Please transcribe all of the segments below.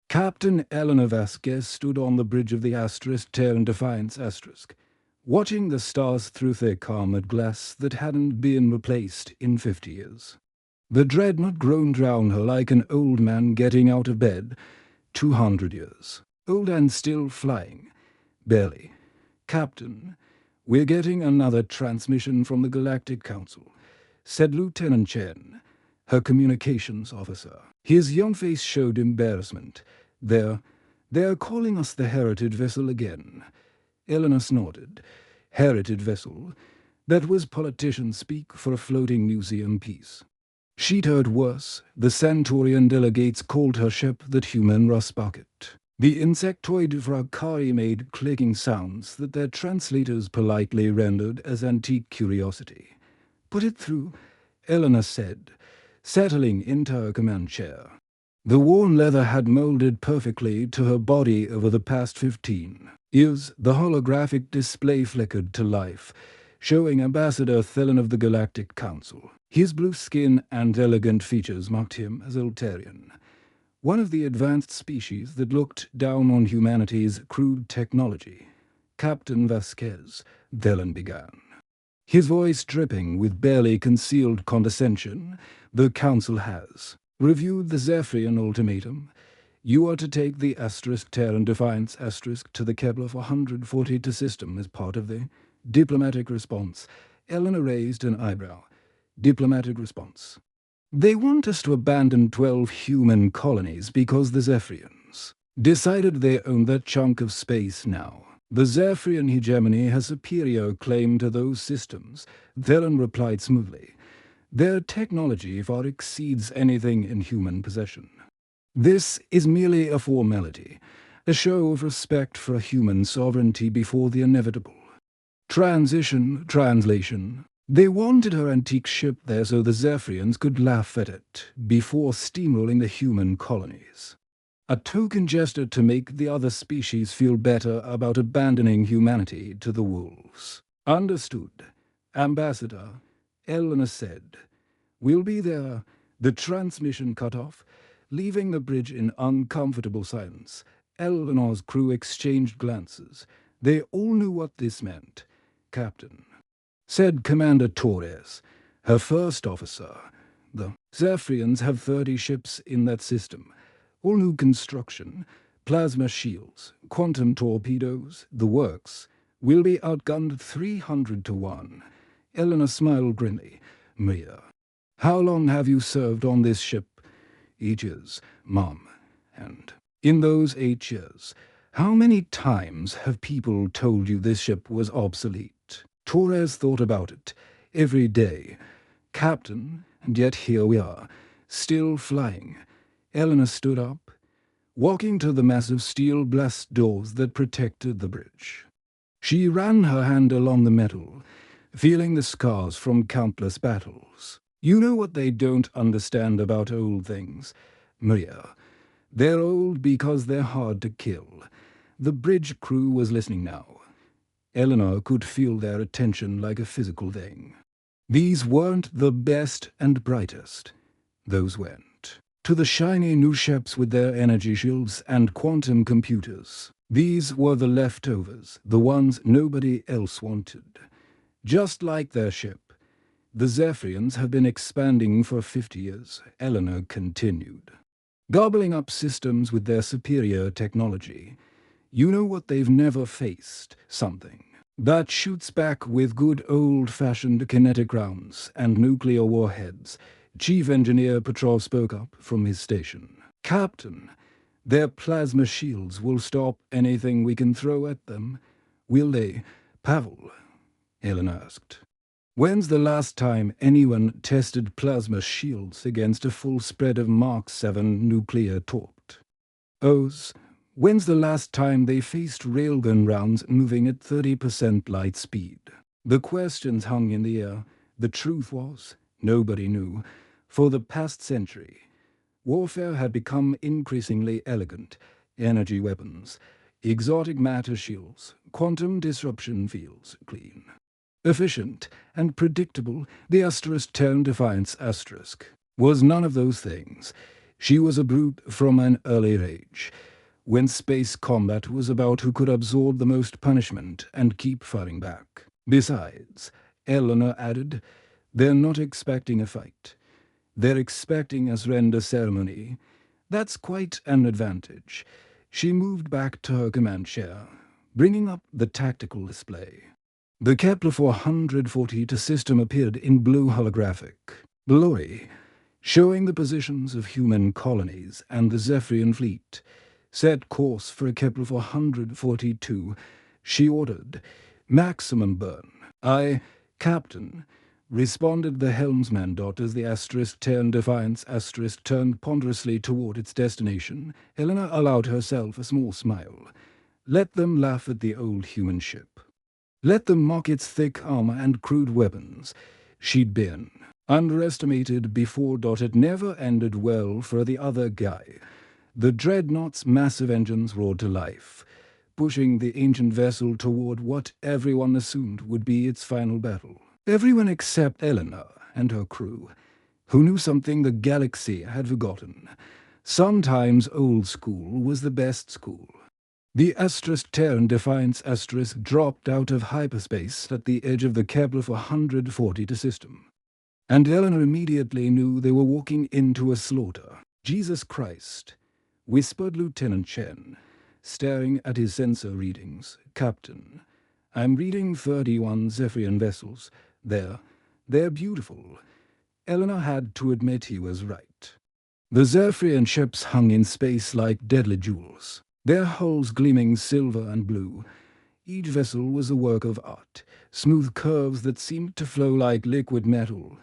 Captain Eleanor Vasquez stood on the bridge of the Terran Defiance watching the stars through thick armored glass that hadn't been replaced in 50 years. The dreadnought groaned round her like an old man getting out of bed. 200 years. Old and still flying. Barely. Captain, we're getting another transmission from the Galactic Council, said Lieutenant Chen, her communications officer. His young face showed embarrassment. They're calling us the Heritage Vessel again. Eleanor snorted. Heritage Vessel. That was politician speak for a floating museum piece. She'd heard worse. The Centaurian delegates called her ship the Human Rust Bucket. The insectoid Vrakari made clicking sounds that their translators politely rendered as antique curiosity. Put it through, Eleanor said, settling into her command chair. The worn leather had molded perfectly to her body over the past 15 years. The holographic display flickered to life, showing Ambassador Thelen of the Galactic Council. His blue skin and elegant features marked him as Altarian, one of the advanced species that looked down on humanity's crude technology. Captain Vasquez, Thelen began, his voice dripping with barely concealed condescension. The Council has reviewed the Zephyrian ultimatum. You are to take the Terran Defiance to the Kepler 442 system as part of the diplomatic response. Eleanor raised an eyebrow. Diplomatic response. They want us to abandon 12 human colonies because the Zephyrians decided they own that chunk of space now. The Zephyrian hegemony has superior claim to those systems, Thelen replied smoothly. Their technology far exceeds anything in human possession. This is merely a formality, a show of respect for human sovereignty before the inevitable. Translation. They wanted her antique ship there so the Zephyrians could laugh at it before steamrolling the human colonies. A token gesture to make the other species feel better about abandoning humanity to the wolves. Understood, Ambassador, Eleanor said. We'll be there. The transmission cut off, leaving the bridge in uncomfortable silence. Eleanor's crew exchanged glances. They all knew what this meant. Captain, said Commander Torres, her first officer. The Zephyrians have 30 ships in that system. All new construction, plasma shields, quantum torpedoes, the works. We'll be outgunned 300 to 1. Eleanor smiled grimly. Maria, how long have you served on this ship? 8 years, Mom. And in those 8 years, how many times have people told you this ship was obsolete? Torres thought about it. Every day. Captain, and yet here we are, still flying. Eleanor stood up, walking to the massive steel blast doors that protected the bridge. She ran her hand along the metal, feeling the scars from countless battles. You know what they don't understand about old things, Maria. They're old because they're hard to kill. The bridge crew was listening now. Eleanor could feel their attention like a physical thing. These weren't the best and brightest. Those went to the shiny new ships with their energy shields and quantum computers. These were the leftovers, the ones nobody else wanted. Just like their ship, the Zephyrians have been expanding for 50 years, Eleanor continued. Gobbling up systems with their superior technology. You know what they've never faced? Something that shoots back with good old-fashioned kinetic rounds and nuclear warheads. Chief Engineer Petrov spoke up from his station. Captain, their plasma shields will stop anything we can throw at them. Will they? Pavel, Eleanor asked. When's the last time anyone tested plasma shields against a full spread of Mark 7 nuclear torped? O's. When's the last time they faced railgun rounds moving at 30% light speed? The questions hung in the air. The truth was, nobody knew. For the past century, warfare had become increasingly elegant. Energy weapons, exotic matter shields, quantum disruption fields, clean, efficient, and predictable. The Terran Defiance was none of those things. She was a brute from an early age. When space combat was about, who could absorb the most punishment and keep fighting back. Besides, Eleanor added, they're not expecting a fight. They're expecting a surrender ceremony. That's quite an advantage. She moved back to her command chair, bringing up the tactical display. The Kepler 440 system appeared in blue holographic glory, showing the positions of human colonies and the Zephyrian fleet. Set course for Kepler 442, she ordered. Maximum burn. Aye, Captain, responded the helmsman. As the *10 Defiance turned ponderously toward its destination, Helena allowed herself a small smile. Let them laugh at the old human ship. Let them mock its thick armor and crude weapons. She'd been underestimated before. It never ended well for the other guy. The dreadnought's massive engines roared to life, pushing the ancient vessel toward what everyone assumed would be its final battle. Everyone except Eleanor and her crew, who knew something the galaxy had forgotten. Sometimes old school was the best school. The *10 Defiance dropped out of hyperspace at the edge of the Kepler 440 system, and Eleanor immediately knew they were walking into a slaughter. Jesus Christ, whispered Lieutenant Chen, staring at his sensor readings. Captain, I'm reading 31 Zephyrian vessels. They're beautiful. Eleanor had to admit he was right. The Zephyrian ships hung in space like deadly jewels, their hulls gleaming silver and blue. Each vessel was a work of art, smooth curves that seemed to flow like liquid metal,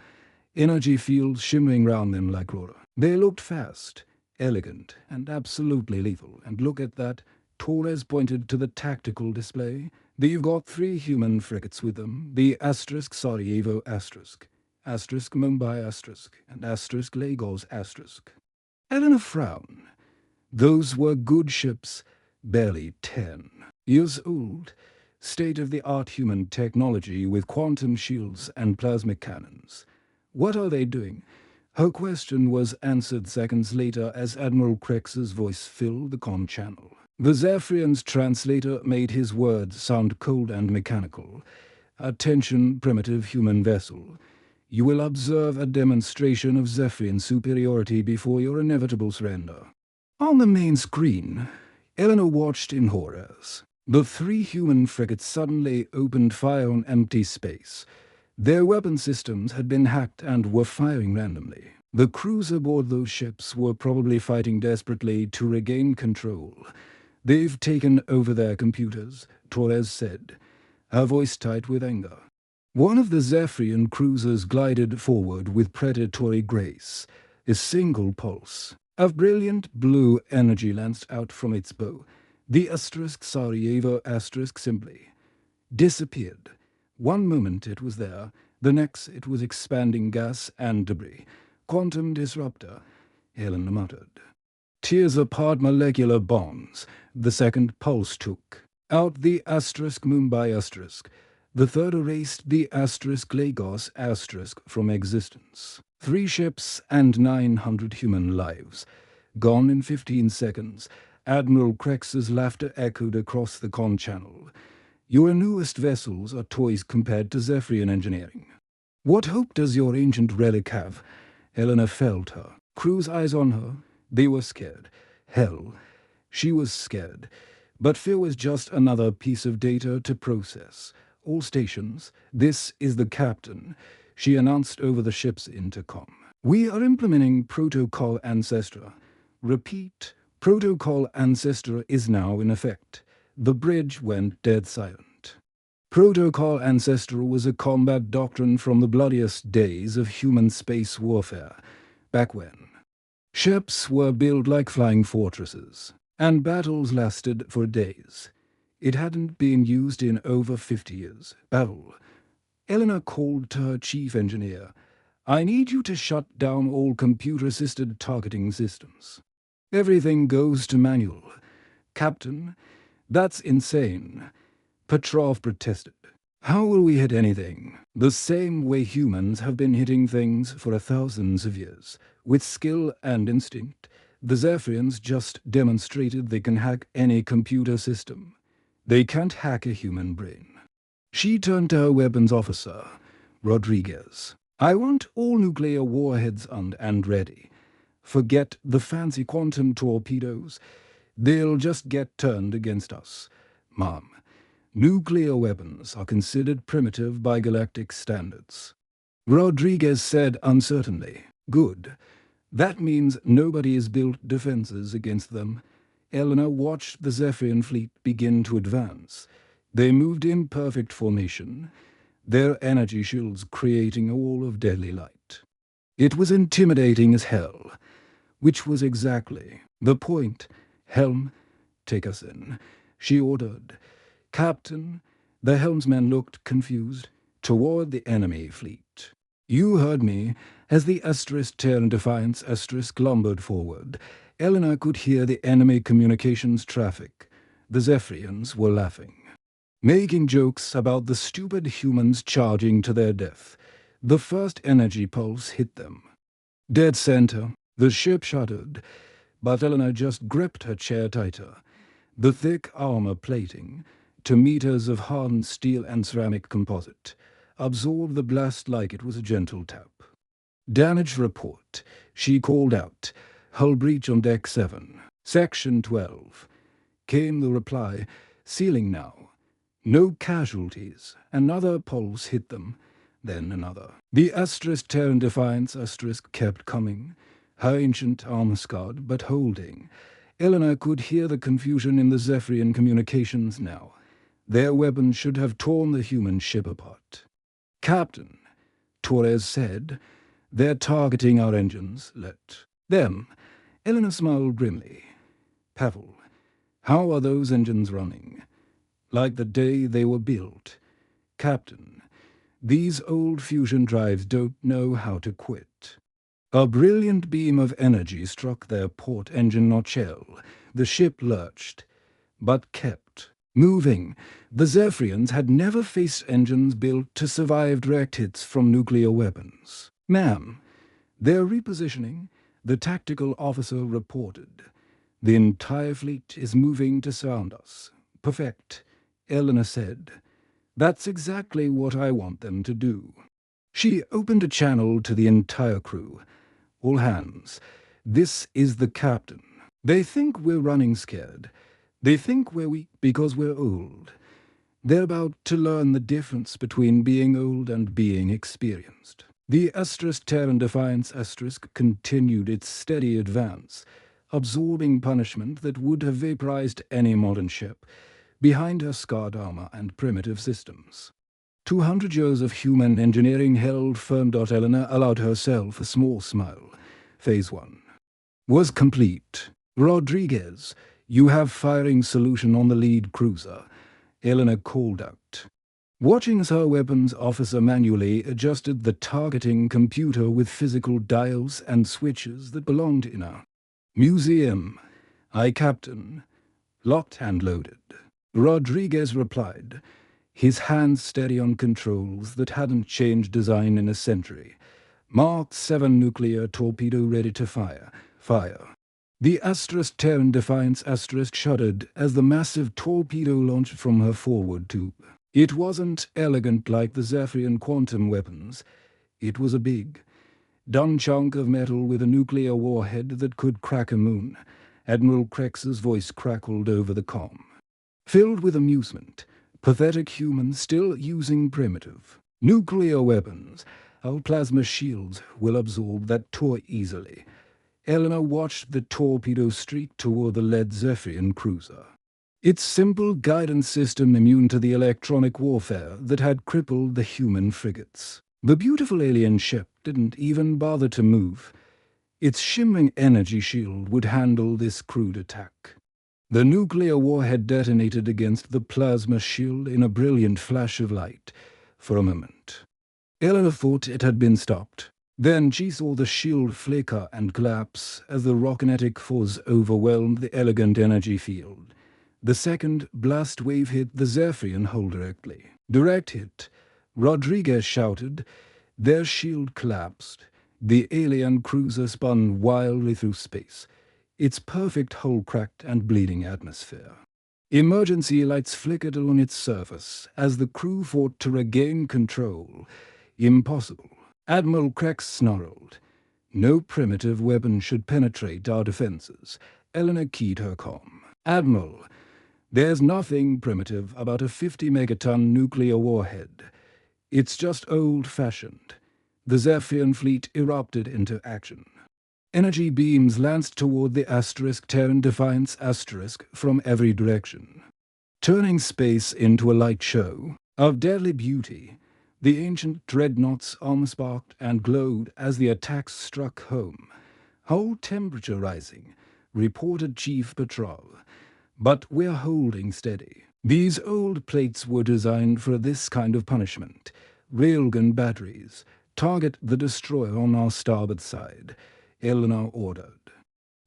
energy fields shimmering round them like aurora. They looked fast, elegant, and absolutely lethal. And look at that. Torres pointed to the tactical display. They've got 3 human frigates with them, the Sarajevo Mumbai and Lagos Eleanor frowned. Those were good ships, barely 10 years old, state-of-the-art human technology with quantum shields and plasmic cannons. What are they doing? Her question was answered seconds later as Admiral Crex's voice filled the comm channel. The Zephyrian's translator made his words sound cold and mechanical. Attention, primitive human vessel. You will observe a demonstration of Zephyrian superiority before your inevitable surrender. On the main screen, Eleanor watched in horrors. The 3 human frigates suddenly opened fire on empty space. Their weapon systems had been hacked and were firing randomly. The crews aboard those ships were probably fighting desperately to regain control. They've taken over their computers, Torres said, her voice tight with anger. One of the Zephyrian cruisers glided forward with predatory grace, a single pulse. A brilliant blue energy lanced out from its bow. The Sarajevo simply disappeared. One moment it was there, the next it was expanding gas and debris. Quantum disruptor, Helen muttered. Tears apart molecular bonds. The second pulse took out the Mumbai The third erased the Lagos from existence. 3 ships and 900 human lives. Gone in 15 seconds. Admiral Crex's laughter echoed across the comm channel. Your newest vessels are toys compared to Zephyrian engineering. What hope does your ancient relic have? Helena felt her crew's eyes on her. They were scared. Hell, she was scared. But fear was just another piece of data to process. All stations, this is the captain, she announced over the ship's intercom. We are implementing Protocol Ancestor. Repeat, Protocol Ancestor is now in effect. The bridge went dead silent. Protocol Ancestor was a combat doctrine from the bloodiest days of human space warfare, back when ships were built like flying fortresses, and battles lasted for days. It hadn't been used in over 50 years. Battle. Eleanor called to her chief engineer. I need you to shut down all computer-assisted targeting systems. Everything goes to manual. Captain, that's insane. Petrov protested. How will we hit anything? The same way humans have been hitting things for thousands of years, with skill and instinct. The Zephyrians just demonstrated they can hack any computer system. They can't hack a human brain. She turned to her weapons officer, Rodriguez. I want all nuclear warheads and ready. Forget the fancy quantum torpedoes. They'll just get turned against us. Mom, nuclear weapons are considered primitive by galactic standards. Rodriguez said uncertainly. Good. That means nobody has built defenses against them. Eleanor watched the Zephyrian fleet begin to advance. They moved in perfect formation, their energy shields creating a wall of deadly light. It was intimidating as hell, which was exactly the point. Helm, take us in, she ordered. Captain, the helmsman looked confused, toward the enemy fleet. You heard me. As the Terran Defiance lumbered forward, Eleanor could hear the enemy communications traffic. The Zephyrians were laughing, making jokes about the stupid humans charging to their death. The first energy pulse hit them. Dead center, the ship shuddered, but Eleanor just gripped her chair tighter. The thick armor plating, to meters of hardened steel and ceramic composite, absorbed the blast like it was a gentle tap. Damage report, she called out. Hull breach on deck 7, section 12. Came the reply, sealing now. No casualties. Another pulse hit them, then another. The Terran Defiance kept coming, her ancient armor scarred but holding. Eleanor could hear the confusion in the Zephyrian communications now. Their weapons should have torn the human ship apart. Captain, Torres said, they're targeting our engines. Let them. Eleanor smiled grimly. Pavel, how are those engines running? Like the day they were built. Captain, these old fusion drives don't know how to quit. A brilliant beam of energy struck their port engine nacelle. The ship lurched, but kept moving. The Zephyrians had never faced engines built to survive direct hits from nuclear weapons. Ma'am, they're repositioning, the tactical officer reported. The entire fleet is moving to surround us. Perfect, Eleanor said. That's exactly what I want them to do. She opened a channel to the entire crew. All hands, this is the captain. They think we're running scared. They think we're weak because we're old. They're about to learn the difference between being old and being experienced. The Terran Defiance continued its steady advance, absorbing punishment that would have vaporized any modern ship, behind her scarred armor and primitive systems. 200 years of human engineering held firm. Eleanor allowed herself a small smile. Phase 1 was complete. Rodriguez, you have firing solution on the lead cruiser, Eleanor called out. Watching as her weapons officer manually adjusted the targeting computer with physical dials and switches that belonged in her museum. Aye, Captain. Locked and loaded. Rodriguez replied, his hands steady on controls that hadn't changed design in a century. Mark 7 nuclear torpedo ready to fire. Fire. The Terran Defiance shuddered as the massive torpedo launched from her forward tube. It wasn't elegant like the Zephyrian quantum weapons. It was a big, dun chunk of metal with a nuclear warhead that could crack a moon. Admiral Krex's voice crackled over the comm. Filled with amusement, pathetic humans still using primitive nuclear weapons. Our plasma shields will absorb that toy easily. Eleanor watched the torpedo streak toward the lead Zephyrian cruiser. Its simple guidance system immune to the electronic warfare that had crippled the human frigates. The beautiful alien ship didn't even bother to move. Its shimmering energy shield would handle this crude attack. The nuclear warhead detonated against the plasma shield in a brilliant flash of light. For a moment, Eleanor thought it had been stopped. Then she saw the shield flicker and collapse as the rockkinetic force overwhelmed the elegant energy field. The second blast wave hit the Zephyrian hull directly. Direct hit, Rodriguez shouted. Their shield collapsed. The alien cruiser spun wildly through space, its perfect hull cracked and bleeding atmosphere. Emergency lights flickered on its surface as the crew fought to regain control. Impossible. Admiral Krex snarled. No primitive weapon should penetrate our defenses. Eleanor keyed her comm. Admiral, there's nothing primitive about a 50-megaton nuclear warhead. It's just old-fashioned. The Zephyrian fleet erupted into action. Energy beams lanced toward the Terran Defiance from every direction, turning space into a light show of deadly beauty. The ancient dreadnoughts sparked and glowed as the attacks struck home. Hull temperature rising, reported Chief Petrov. But we're holding steady. These old plates were designed for this kind of punishment. Railgun batteries. Target the destroyer on our starboard side, Eleanor ordered.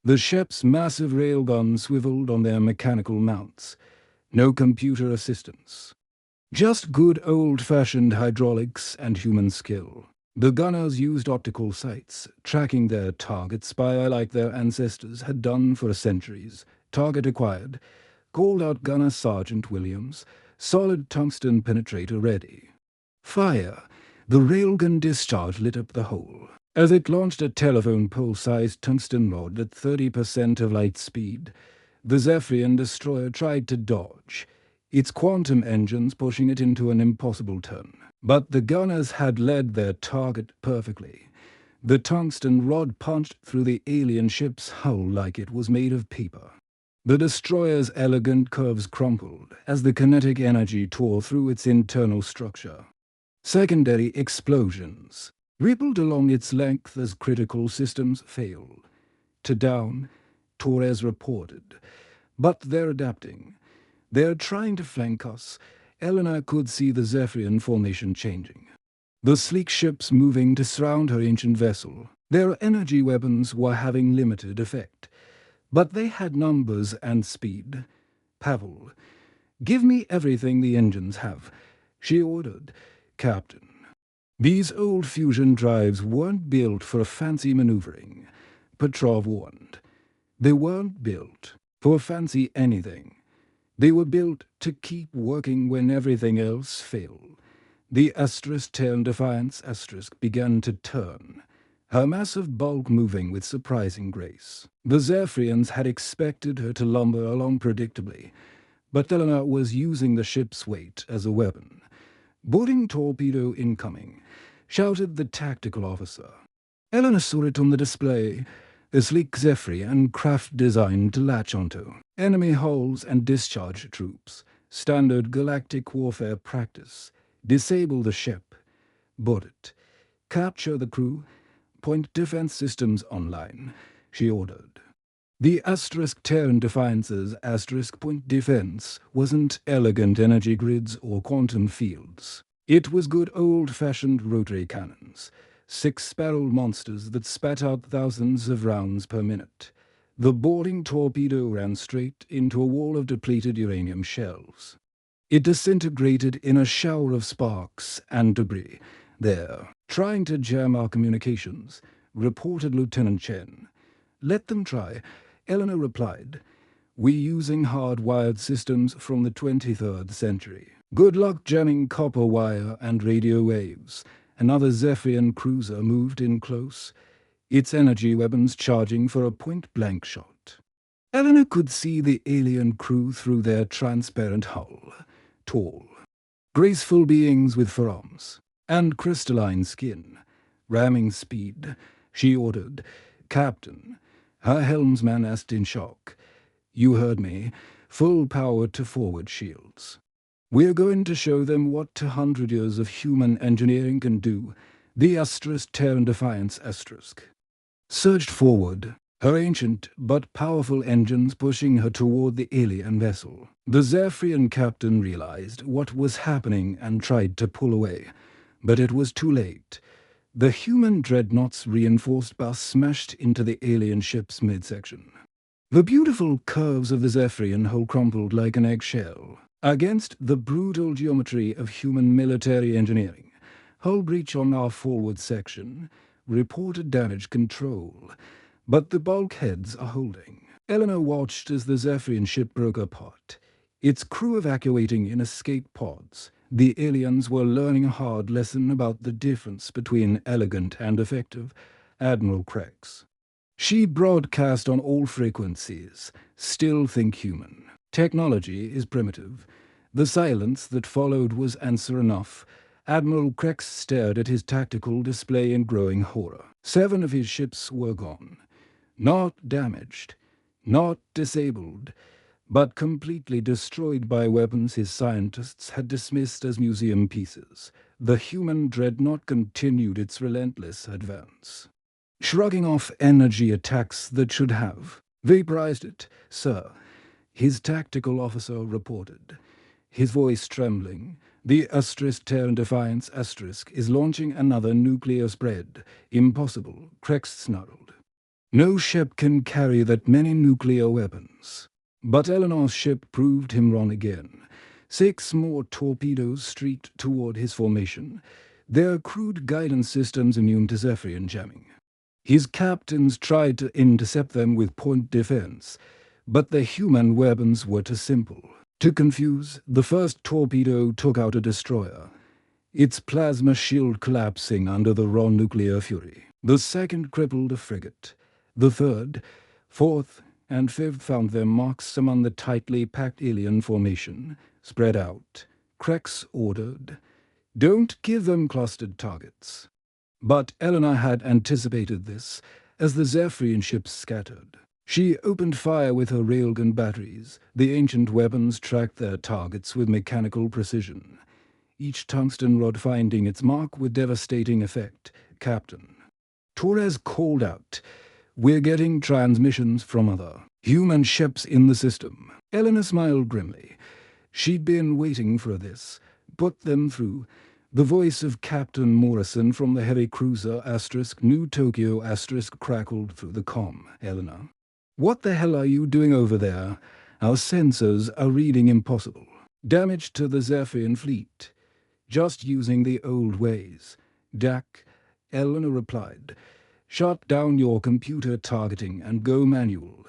The ship's massive railguns swiveled on their mechanical mounts. No computer assistance. Just good old-fashioned hydraulics and human skill. The gunners used optical sights, tracking their targets like their ancestors had done for centuries. Target acquired. Called out Gunner Sergeant Williams. Solid tungsten penetrator ready. Fire! The railgun discharge lit up the hole. As it launched a telephone pole-sized tungsten rod at 30% of light speed, the Zephyrian destroyer tried to dodge, its quantum engines pushing it into an impossible turn. But the gunners had led their target perfectly. The tungsten rod punched through the alien ship's hull like it was made of paper. The destroyer's elegant curves crumpled as the kinetic energy tore through its internal structure. Secondary explosions rippled along its length as critical systems failed. To down, Torres reported. But they're adapting. They're trying to flank us. Eleanor could see the Zephyrian formation changing. The sleek ships moving to surround her ancient vessel. Their energy weapons were having limited effect. But they had numbers and speed. Pavel, give me everything the engines have, she ordered. Captain, these old fusion drives weren't built for fancy maneuvering, Petrov warned. They weren't built for fancy anything. They were built to keep working when everything else failed. The Terran Defiance began to turn, her massive bulk moving with surprising grace. The Zephyrians had expected her to lumber along predictably, but Eleanor was using the ship's weight as a weapon. Boarding torpedo incoming, shouted the tactical officer. Eleanor saw it on the display, a sleek Zephyrian craft designed to latch onto. Enemy hulls and discharge troops, standard galactic warfare practice. Disable the ship. Board it. Capture the crew. Point defense systems online, she ordered. The Terran Defiance's point defense wasn't elegant energy grids or quantum fields. It was good old-fashioned rotary cannons, six-barreled monsters that spat out thousands of rounds per minute. The boarding torpedo ran straight into a wall of depleted uranium shells. It disintegrated in a shower of sparks and debris. There, trying to jam our communications, reported Lieutenant Chen. Let them try, Eleanor replied. We're using hardwired systems from the 23rd century. Good luck jamming copper wire and radio waves. Another Zephyrian cruiser moved in close, its energy weapons charging for a point-blank shot. Eleanor could see the alien crew through their transparent hull. Tall, graceful beings with forearms and crystalline skin. Ramming speed, she ordered. Captain, her helmsman asked in shock. You heard me. Full power to forward shields. We're going to show them what 200 years of human engineering can do. The Terran Defiance surged forward, her ancient but powerful engines pushing her toward the alien vessel. The Zephyrian captain realized what was happening and tried to pull away, but it was too late. The human dreadnought's reinforced bus smashed into the alien ship's midsection. The beautiful curves of the Zephyrian hull crumpled like an eggshell. Against the brutal geometry of human military engineering, hull breach on our forward section, reported damage control, but the bulkheads are holding. Eleanor watched as the Zephyrian ship broke apart, its crew evacuating in escape pods. The aliens were learning a hard lesson about the difference between elegant and effective. Admiral Krex. She broadcast on all frequencies. Still think human. Technology is primitive. The silence that followed was answer enough. Admiral Krex stared at his tactical display in growing horror. 7 of his ships were gone. Not damaged, not disabled, but completely destroyed by weapons his scientists had dismissed as museum pieces. The human dreadnought continued its relentless advance, shrugging off energy attacks that should have vaporized it. "Sir," his tactical officer reported, his voice trembling. "The Terran Defiance is launching another nuclear spread. Impossible," Krex snarled. "No ship can carry that many nuclear weapons." But Eleanor's ship proved him wrong again. 6 more torpedoes streaked toward his formation, their crude guidance systems immune to Zephyrian jamming. His captains tried to intercept them with point defense, but the human weapons were too simple. To confuse, the first torpedo took out a destroyer, its plasma shield collapsing under the raw nuclear fury. The second crippled a frigate. The third, fourth, and fifth found their marks among the tightly packed alien formation. "Spread out," Krex ordered. "Don't give them clustered targets." But Eleanor had anticipated this as the Zephyrian ships scattered. She opened fire with her railgun batteries. The ancient weapons tracked their targets with mechanical precision, each tungsten rod finding its mark with devastating effect. "Captain," Torres called out, "we're getting transmissions from other human ships in the system." Eleanor smiled grimly. She'd been waiting for this. "Put them through." The voice of Captain Morrison from the heavy cruiser New Tokyo crackled through the comm. "Eleanor, what the hell are you doing over there? Our sensors are reading impossible. Damage to the Zephyrian fleet. Just using the old ways." "Dak," Eleanor replied. "Shut down your computer targeting and go manual.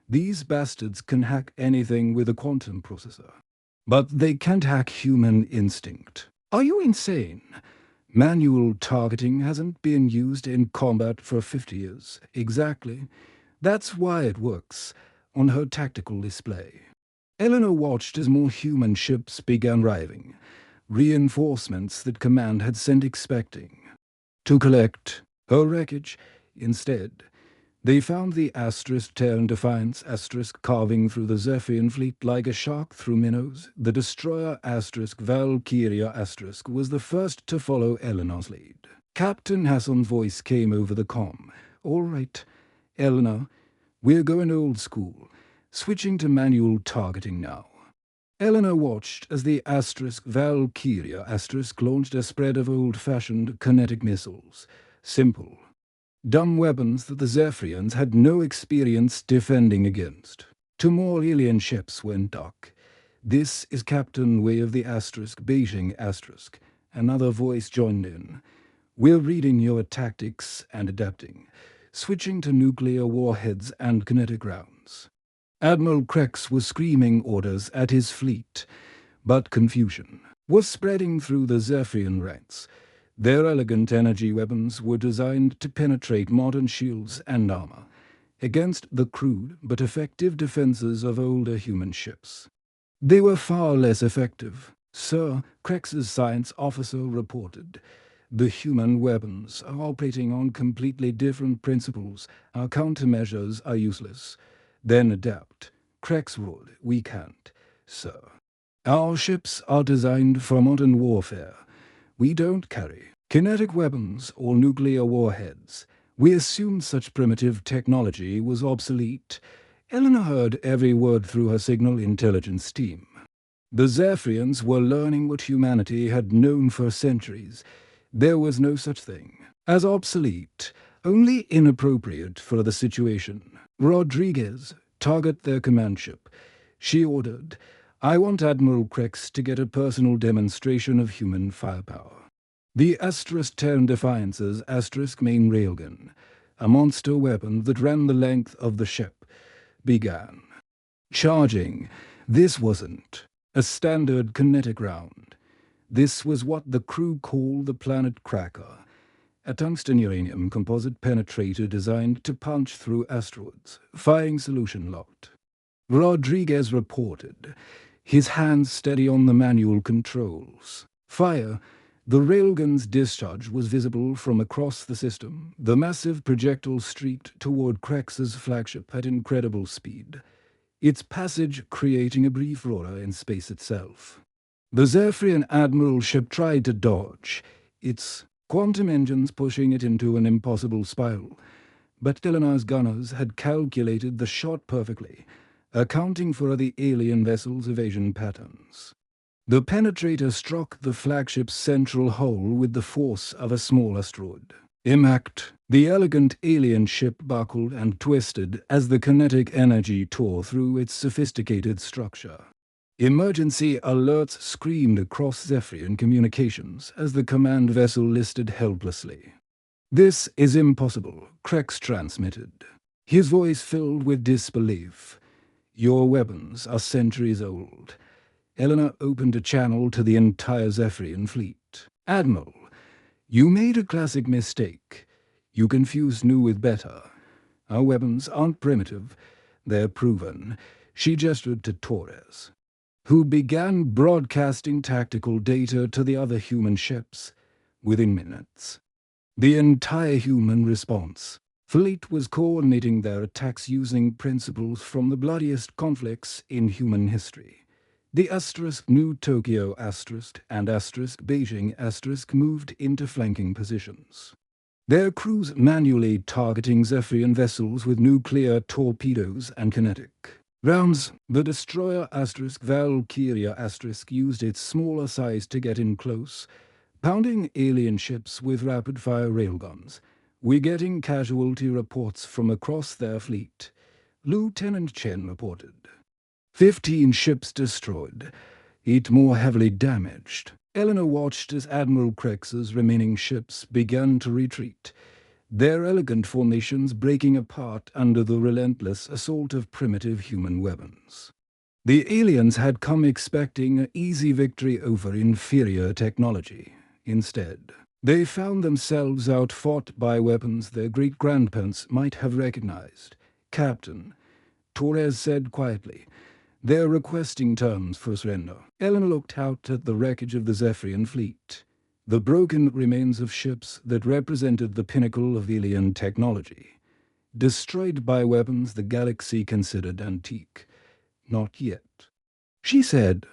These bastards can hack anything with a quantum processor, but they can't hack human instinct." "Are you insane? Manual targeting hasn't been used in combat for 50 years. "Exactly. That's why it works." On her tactical display, Eleanor watched as more human ships began arriving, reinforcements that Command had sent expecting to collect her wreckage. Instead, they found the Terran Defiance carving through the Zephyrian fleet like a shark through minnows. The destroyer Valkyria was the first to follow Eleanor's lead. Captain Hassan's voice came over the comm. "All right, Eleanor, we're going old school, switching to manual targeting now." Eleanor watched as the Valkyria launched a spread of old-fashioned kinetic missiles. Simple, dumb weapons that the Zephyrians had no experience defending against. 2 more alien ships went dark. "This is Captain Way of the Beijing *." Another voice joined in. "We're reading your tactics and adapting, switching to nuclear warheads and kinetic rounds." Admiral Krex was screaming orders at his fleet, but confusion was spreading through the Zephyrian ranks. Their elegant energy weapons were designed to penetrate modern shields and armor against the crude but effective defenses of older human ships. They were far less effective, Sir, Krex's science officer reported. "The human weapons are operating on completely different principles. Our countermeasures are useless." "Then adapt," Krex roared. "We can't, sir. Our ships are designed for modern warfare. We don't carry kinetic weapons or nuclear warheads. We assumed such primitive technology was obsolete." Eleanor heard every word through her signal intelligence team. The Zephyrians were learning what humanity had known for centuries. There was no such thing as obsolete, only inappropriate for the situation. "Rodriguez, target their command ship," she ordered. I want Admiral Krex to get a personal demonstration of human firepower. The *10 Defiance's main railgun, a monster weapon that ran the length of the ship, began charging. This wasn't a standard kinetic round. This was what the crew called the Planet Cracker, a tungsten uranium composite penetrator designed to punch through asteroids, firing solution locked. Rodriguez reported, his hands steady on the manual controls. Fire. The railgun's discharge was visible from across the system. The massive projectile streaked toward Krex's flagship at incredible speed, its passage creating a brief roar in space itself. The Zephyrian Admiral ship tried to dodge, its quantum engines pushing it into an impossible spiral, but Eleanor's gunners had calculated the shot perfectly, accounting for the alien vessel's evasion patterns. The penetrator struck the flagship's central hull with the force of a small asteroid. Impact. The elegant alien ship buckled and twisted as the kinetic energy tore through its sophisticated structure. Emergency alerts screamed across Zephyrian communications as the command vessel listed helplessly. "This is impossible," Krex transmitted, his voice filled with disbelief. "Your weapons are centuries old." Eleanor opened a channel to the entire Zephyrian fleet. "Admiral, you made a classic mistake. You confused new with better. Our weapons aren't primitive, they're proven." She gestured to Torres, who began broadcasting tactical data to the other human ships. Within minutes, the entire human response fleet was coordinating their attacks using principles from the bloodiest conflicts in human history. The New Tokyo and Beijing moved into flanking positions, their crews manually targeting Zephyrian vessels with nuclear torpedoes and kinetic rounds. The destroyer Valkyria used its smaller size to get in close, pounding alien ships with rapid-fire railguns. "We're getting casualty reports from across their fleet," Lieutenant Chen reported. 15 ships destroyed, 8 more heavily damaged. Eleanor watched as Admiral Krex's remaining ships began to retreat, their elegant formations breaking apart under the relentless assault of primitive human weapons. The aliens had come expecting an easy victory over inferior technology. Instead, they found themselves outfought by weapons their great-grandparents might have recognized. "Captain," Torres said quietly, "they're requesting terms for surrender." Eleanor looked out at the wreckage of the Zephyrian fleet, the broken remains of ships that represented the pinnacle of alien technology, destroyed by weapons the galaxy considered antique. "Not yet," she said.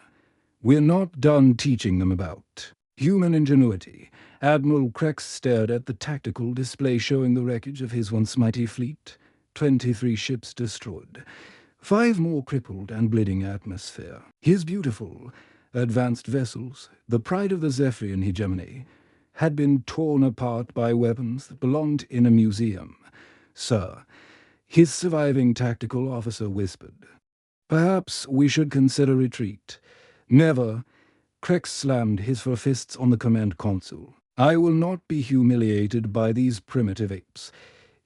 "We're not done teaching them about human ingenuity." Admiral Krex stared at the tactical display showing the wreckage of his once mighty fleet. 23 ships destroyed, 5 more crippled and bleeding atmosphere. His beautiful, advanced vessels, the pride of the Zephyrian hegemony, had been torn apart by weapons that belonged in a museum. "Sir," his surviving tactical officer whispered, "perhaps we should consider retreat." "Never." Krex slammed his fists on the command console. "I will not be humiliated by these primitive apes."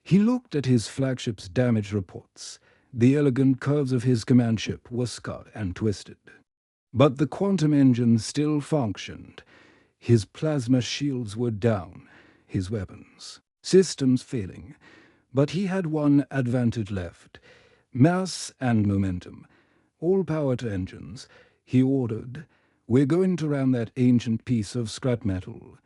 He looked at his flagship's damage reports. The elegant curves of his command ship were scarred and twisted, but the quantum engine still functioned. His plasma shields were down, his weapons systems failing, but he had one advantage left: mass and momentum. "All power to engines," he ordered. "We're going to ram that ancient piece of scrap metal."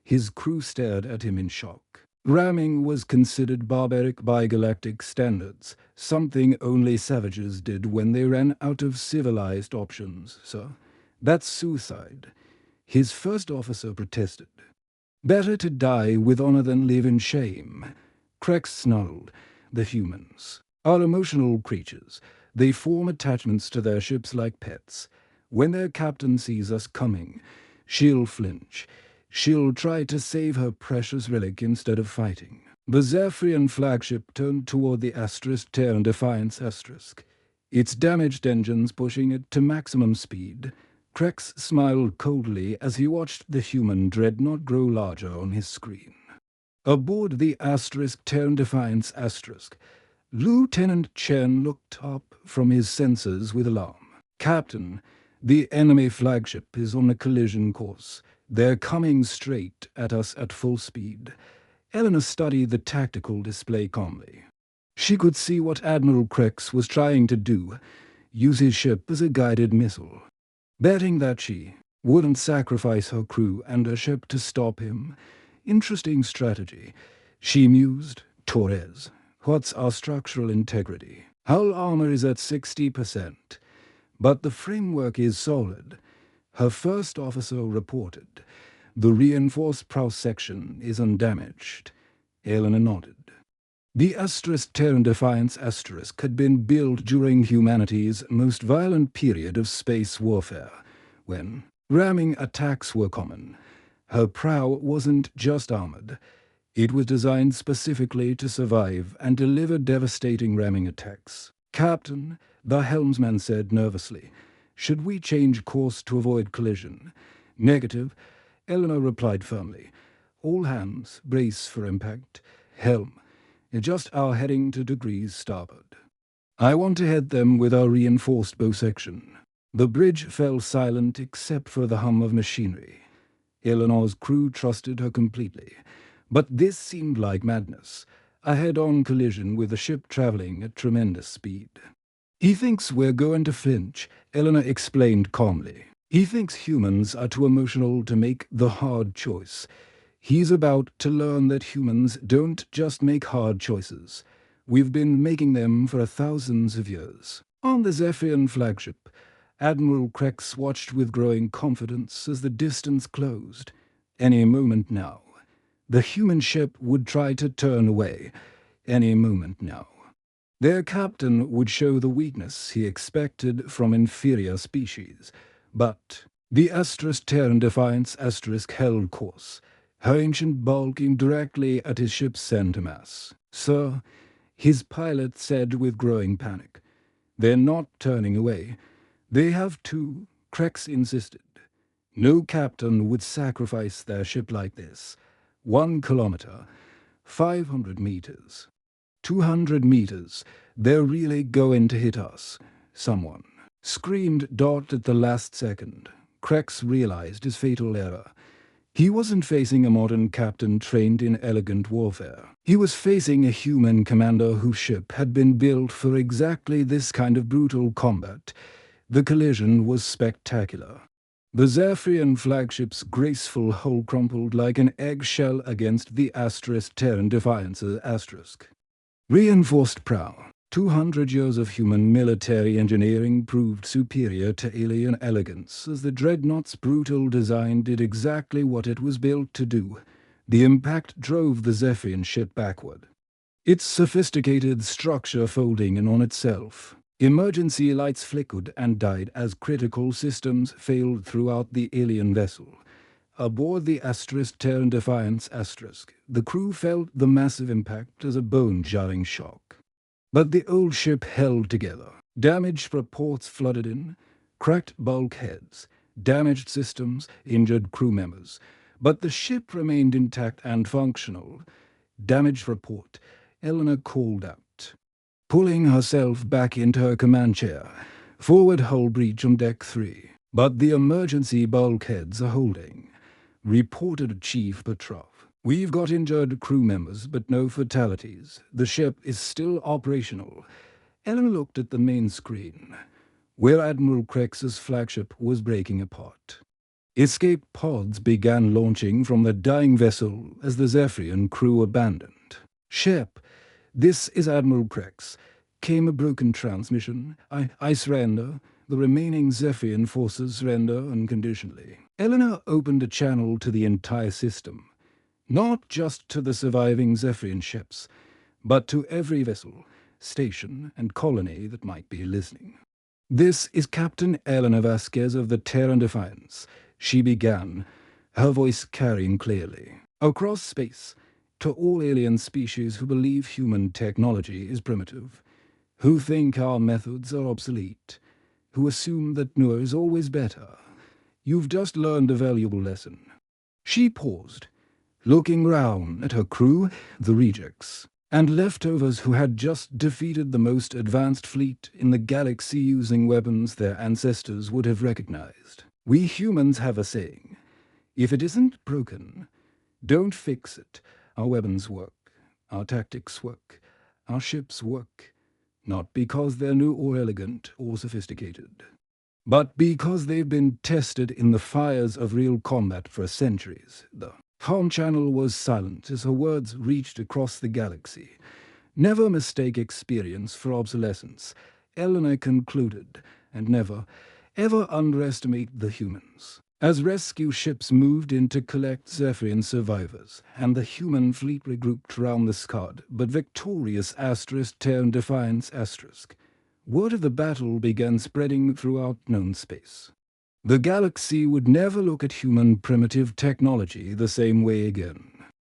His crew stared at him in shock. Ramming was considered barbaric by galactic standards, something only savages did when they ran out of civilized options, sir. "That's suicide," his first officer protested. "Better to die with honor than live in shame." Krex snarled. "The humans are emotional creatures. They form attachments to their ships like pets. When their captain sees us coming, she'll flinch. She'll try to save her precious relic instead of fighting." The Zephyrian flagship turned toward the *10 Defiance *. its damaged engines pushing it to maximum speed. Krex smiled coldly as he watched the human dreadnought grow larger on his screen. Aboard the Terran Defiance *, Lieutenant Chen looked up from his sensors with alarm. "Captain, the enemy flagship is on a collision course. They're coming straight at us at full speed." Eleanor studied the tactical display calmly. She could see what Admiral Krex was trying to do, use his ship as a guided missile. Betting that she wouldn't sacrifice her crew and her ship to stop him. Interesting strategy. She mused. "Torres, what's our structural integrity? Hull armor is at 60%, but the framework is solid." Her first officer reported. "The reinforced prow section is undamaged." Eleanor nodded. The Terran Defiance had been built during humanity's most violent period of space warfare, when ramming attacks were common. Her prow wasn't just armored. It was designed specifically to survive and deliver devastating ramming attacks. "Captain," the helmsman said nervously, "should we change course to avoid collision?" "Negative," Eleanor replied firmly. "All hands, brace for impact. Helm, adjust our heading to degrees starboard. I want to head them with our reinforced bow section." The bridge fell silent except for the hum of machinery. Eleanor's crew trusted her completely. But this seemed like madness, a head-on collision with the ship traveling at tremendous speed. "He thinks we're going to flinch," Eleanor explained calmly. "He thinks humans are too emotional to make the hard choice. He's about to learn that humans don't just make hard choices. We've been making them for thousands of years." On the Zephyrian flagship, Admiral Krex watched with growing confidence as the distance closed. Any moment now. The human ship would try to turn away. Any moment now. Their captain would show the weakness he expected from inferior species. But the Terran Defiance held course, her ancient bulk aimed directly at his ship's center mass. "Sir," his pilot said with growing panic, "they're not turning away. They have to," Krex insisted. No captain would sacrifice their ship like this. 1 kilometer, 500 meters, 200 meters. "They're really going to hit us." Someone screamed Dot at the last second. Krex realized his fatal error. He wasn't facing a modern captain trained in elegant warfare. He was facing a human commander whose ship had been built for exactly this kind of brutal combat. The collision was spectacular. The Zephyrian flagship's graceful hull crumpled like an eggshell against the Terran Defiance's asterisk. Reinforced prow. 200 years of human military engineering proved superior to alien elegance, as the dreadnought's brutal design did exactly what it was built to do. The impact drove the Zephyrian ship backward, its sophisticated structure folding in on itself. Emergency lights flickered and died as critical systems failed throughout the alien vessel. Aboard the Terran Defiance the crew felt the massive impact as a bone-jarring shock. But the old ship held together. Damaged reports flooded in, cracked bulkheads, damaged systems, injured crew members. But the ship remained intact and functional. "Damaged report," Eleanor called out, pulling herself back into her command chair. "Forward hull breach on deck 3. But the emergency bulkheads are holding," reported Chief Petrov. "We've got injured crew members, but no fatalities. The ship is still operational." Eleanor looked at the main screen, where Admiral Krex's flagship was breaking apart. Escape pods began launching from the dying vessel as the Zephyrian crew abandoned. "Ship, this is Admiral Krex. Came a broken transmission. I surrender. The remaining Zephyrian forces surrender unconditionally." Eleanor opened a channel to the entire system, not just to the surviving Zephyrian ships, but to every vessel, station, and colony that might be listening. "This is Captain Eleanor Vasquez of the Terran Defiance," she began, her voice carrying clearly. "Across space, to all alien species who believe human technology is primitive, who think our methods are obsolete, who assume that newer is always better. You've just learned a valuable lesson." She paused, looking round at her crew, the rejects and leftovers who had just defeated the most advanced fleet in the galaxy using weapons their ancestors would have recognized. "We humans have a saying: if it isn't broken, don't fix it. Our weapons work, our tactics work, our ships work, not because they're new or elegant or sophisticated, but because they've been tested in the fires of real combat for centuries." The comm channel was silent as her words reached across the galaxy. "Never mistake experience for obsolescence," Eleanor concluded, "and never, ever underestimate the humans." As rescue ships moved in to collect Zephyrian survivors, and the human fleet regrouped around the scarred but victorious Terran Defiance asterisk, word of the battle began spreading throughout known space. The galaxy would never look at human primitive technology the same way again.